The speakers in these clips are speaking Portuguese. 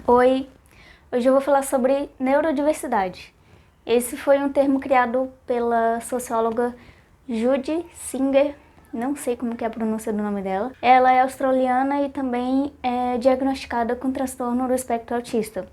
Oi, hoje eu vou falar sobre neurodiversidade. Esse foi um termo criado pela socióloga Judy Singer, não sei como que é a pronúncia do nome dela. Ela é australiana e também é diagnosticada com transtorno do espectro autista.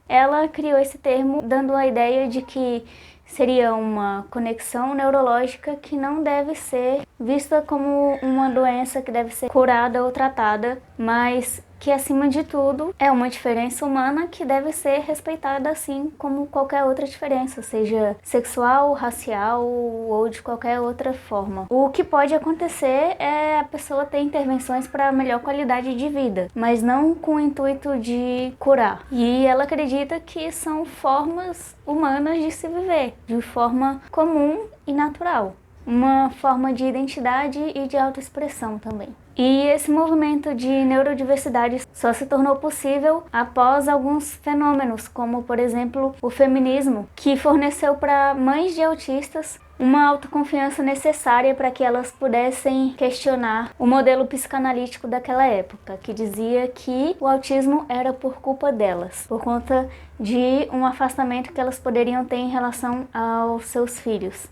Ela criou esse termo dando a ideia de que seria uma conexão neurológica que não deve ser vista como uma doença que deve ser curada ou tratada, mas que, acima de tudo, é uma diferença humana que deve ser respeitada assim como qualquer outra diferença, seja sexual, racial ou de qualquer outra forma. O que pode acontecer é a pessoa ter intervenções para melhor qualidade de vida, mas não com o intuito de curar. E ela acredita que são formas humanas de se viver, de forma comum e natural. Uma forma de identidade e de autoexpressão também. E esse movimento de neurodiversidade só se tornou possível após alguns fenômenos, como, por exemplo, o feminismo, que forneceu para mães de autistas uma autoconfiança necessária para que elas pudessem questionar o modelo psicanalítico daquela época, que dizia que o autismo era por culpa delas, por conta de um afastamento que elas poderiam ter em relação aos seus filhos.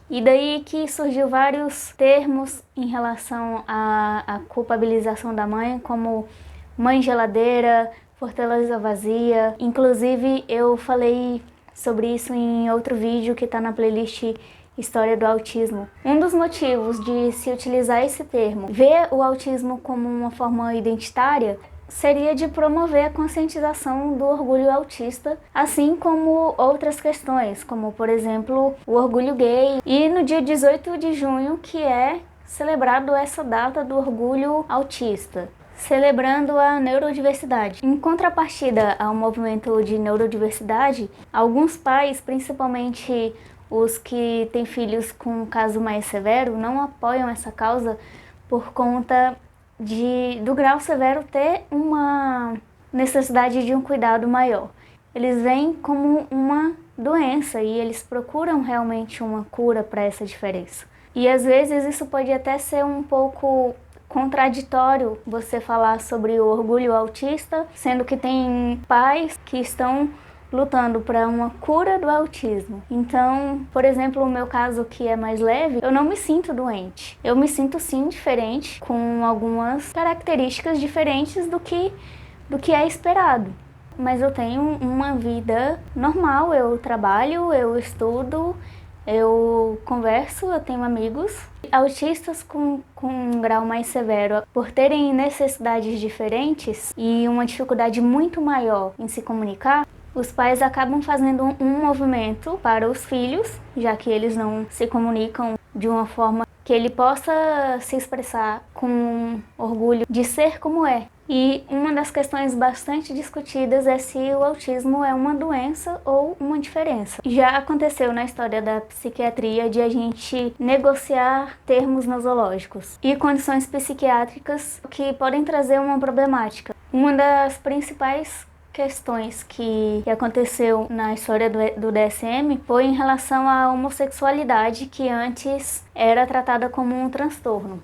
E daí que surgiu vários termos em relação à culpabilização da mãe, como mãe geladeira, fortaleza vazia. Inclusive eu falei sobre isso em outro vídeo que está na playlist História do Autismo. Um dos motivos de se utilizar esse termo, ver o autismo como uma forma identitária, seria de promover a conscientização do orgulho autista, assim como outras questões, como, por exemplo, o orgulho gay. E no dia 18 de junho, que é celebrado essa data do orgulho autista, celebrando a neurodiversidade. Em contrapartida ao movimento de neurodiversidade, alguns pais, principalmente os que têm filhos com um caso mais severo, não apoiam essa causa por conta do grau severo ter uma necessidade de um cuidado maior. Eles veem como uma doença e eles procuram realmente uma cura para essa diferença. E às vezes isso pode até ser um pouco contraditório, você falar sobre o orgulho autista, sendo que tem pais que estão lutando para uma cura do autismo. Então, por exemplo, o meu caso, que é mais leve, eu não me sinto doente. Eu me sinto sim diferente, com algumas características diferentes do que é esperado. Mas eu tenho uma vida normal, eu trabalho, eu estudo, eu converso, eu tenho amigos. Autistas com um grau mais severo, por terem necessidades diferentes e uma dificuldade muito maior em se comunicar, os pais acabam fazendo um movimento para os filhos, já que eles não se comunicam de uma forma que ele possa se expressar com orgulho de ser como é. E uma das questões bastante discutidas é se o autismo é uma doença ou uma diferença. Já aconteceu na história da psiquiatria de a gente negociar termos nosológicos e condições psiquiátricas que podem trazer uma problemática. Uma das principais questões que aconteceu na história do DSM foi em relação à homossexualidade, que antes era tratada como um transtorno.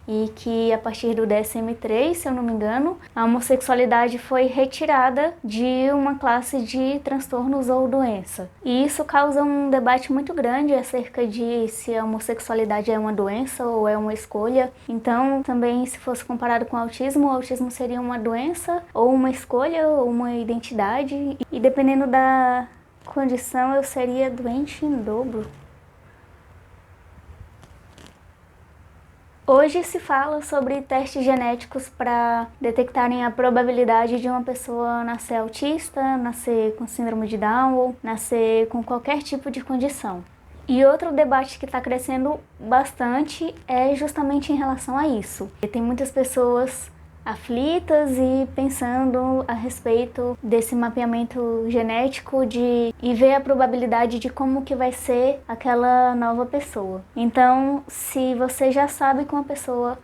E que a partir do DSM-3, se eu não me engano, a homossexualidade foi retirada de uma classe de transtornos ou doença. E isso causa um debate muito grande acerca de se a homossexualidade é uma doença ou é uma escolha. Então, também, se fosse comparado com o autismo seria uma doença ou uma escolha ou uma identidade. E dependendo da condição, eu seria doente em dobro. Hoje se fala sobre testes genéticos para detectarem a probabilidade de uma pessoa nascer autista, nascer com síndrome de Down ou nascer com qualquer tipo de condição. E outro debate que está crescendo bastante é justamente em relação a isso. Tem muitas pessoas aflitas e pensando a respeito desse mapeamento genético e ver a probabilidade de como que vai ser aquela nova pessoa. Então, se você já sabe que uma pessoa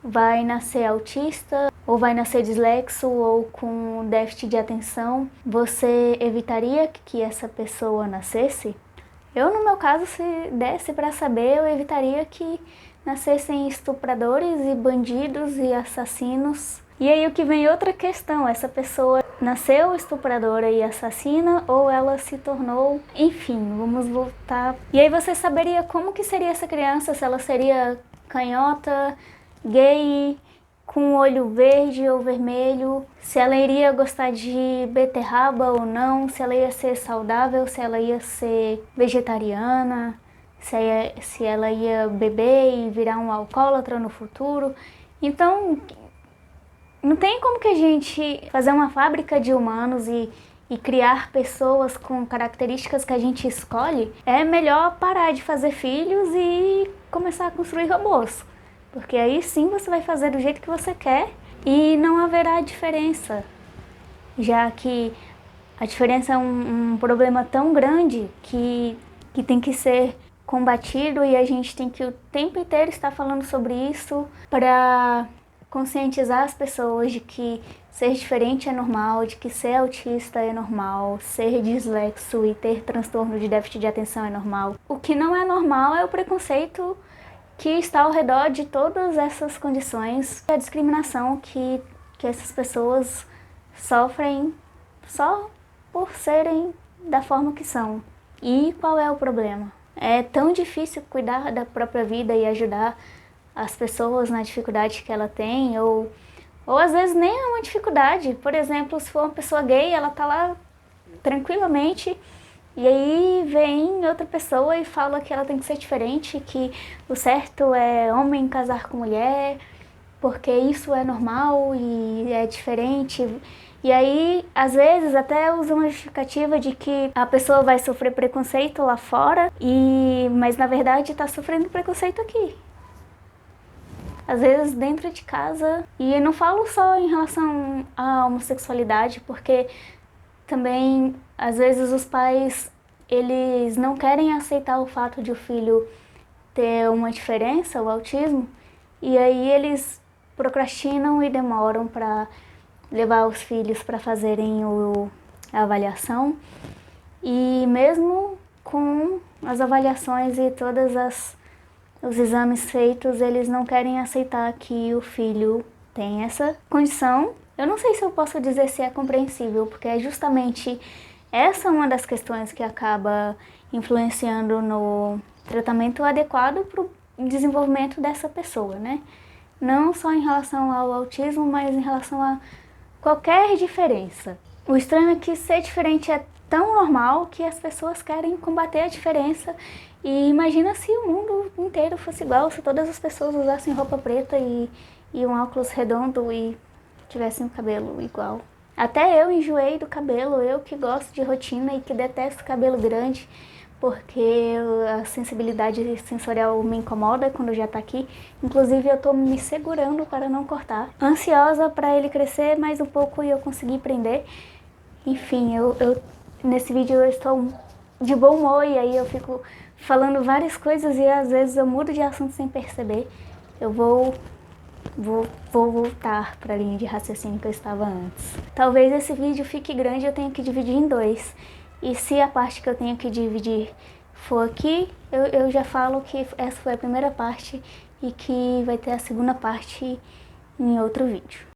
vai nascer autista, ou vai nascer dislexo, ou com déficit de atenção, você evitaria que essa pessoa nascesse? Eu, no meu caso, se desse para saber, eu evitaria que nascessem estupradores e bandidos e assassinos. E aí o que vem outra questão, essa pessoa nasceu estupradora e assassina ou ela se tornou, enfim, vamos voltar. E aí você saberia como que seria essa criança, se ela seria canhota, gay, com olho verde ou vermelho, se ela iria gostar de beterraba ou não, se ela ia ser saudável, se ela ia ser vegetariana, se ela ia beber e virar um alcoólatra no futuro. Então, não tem como que a gente fazer uma fábrica de humanos e criar pessoas com características que a gente escolhe. É melhor parar de fazer filhos e começar a construir robôs. Porque aí sim você vai fazer do jeito que você quer e não haverá diferença. Já que a diferença é um problema tão grande que tem que ser combatido e a gente tem que o tempo inteiro estar falando sobre isso para conscientizar as pessoas de que ser diferente é normal, de que ser autista é normal, ser dislexo e ter transtorno de déficit de atenção é normal. O que não é normal é o preconceito que está ao redor de todas essas condições, a discriminação que essas pessoas sofrem só por serem da forma que são. E qual é o problema? É tão difícil cuidar da própria vida e ajudar as pessoas na dificuldade que ela tem, ou às vezes nem é uma dificuldade. Por exemplo, se for uma pessoa gay, ela tá lá tranquilamente e aí vem outra pessoa e fala que ela tem que ser diferente, que o certo é homem casar com mulher, porque isso é normal e é diferente. E aí, às vezes, até usa uma justificativa de que a pessoa vai sofrer preconceito lá fora, mas na verdade está sofrendo preconceito aqui. Às vezes dentro de casa. E eu não falo só em relação à homossexualidade, porque também, às vezes, os pais, eles não querem aceitar o fato de o filho ter uma diferença, o autismo, e aí eles procrastinam e demoram para levar os filhos para fazerem a avaliação. E mesmo com as avaliações e todos os exames feitos, eles não querem aceitar que o filho tem essa condição. Eu não sei se eu posso dizer se é compreensível, porque é justamente essa uma das questões que acaba influenciando no tratamento adequado para o desenvolvimento dessa pessoa, né? Não só em relação ao autismo, mas em relação a qualquer diferença. O estranho é que ser diferente é tão normal que as pessoas querem combater a diferença. E imagina se o mundo inteiro fosse igual, se todas as pessoas usassem roupa preta e um óculos redondo e tivessem o cabelo igual. Até eu enjoei do cabelo, eu que gosto de rotina e que detesto cabelo grande, porque a sensibilidade sensorial me incomoda quando já tá aqui. Inclusive eu tô me segurando para não cortar. Ansiosa para ele crescer mais um pouco e eu conseguir prender. Enfim, nesse vídeo eu estou de bom humor e aí eu fico falando várias coisas e às vezes eu mudo de assunto sem perceber. Eu vou voltar para a linha de raciocínio que eu estava antes. Talvez esse vídeo fique grande e eu tenha que dividir em dois. E se a parte que eu tenho que dividir for aqui, eu já falo que essa foi a primeira parte e que vai ter a segunda parte em outro vídeo.